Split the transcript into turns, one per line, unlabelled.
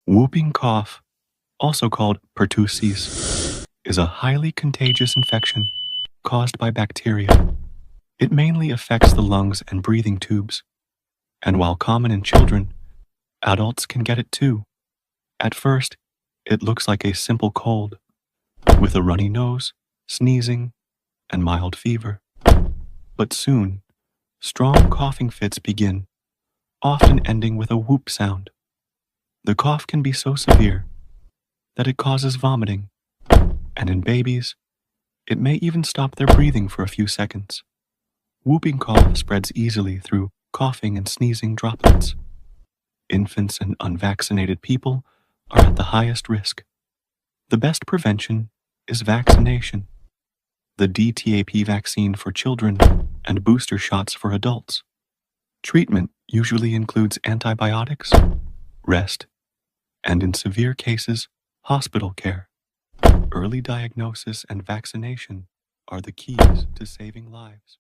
Whooping cough, also called pertussis, is a highly contagious infection caused by bacteria. It mainly affects the lungs and breathing tubes, and while common in children, adults can get it too. At first, it looks like a simple cold, with a runny nose, sneezing, and mild fever. But soon, strong coughing fits begin, often ending with a whoop sound. The cough can be so severe that it causes vomiting, and in babies, it may even stop their breathing for a few seconds. Whooping cough spreads easily through coughing and sneezing droplets. Infants and unvaccinated people are at the highest risk. The best prevention is vaccination. The DTaP vaccine for children and booster shots for adults. Treatment usually includes antibiotics, rest, and in severe cases, hospital care. Early diagnosis and vaccination are the keys to saving lives.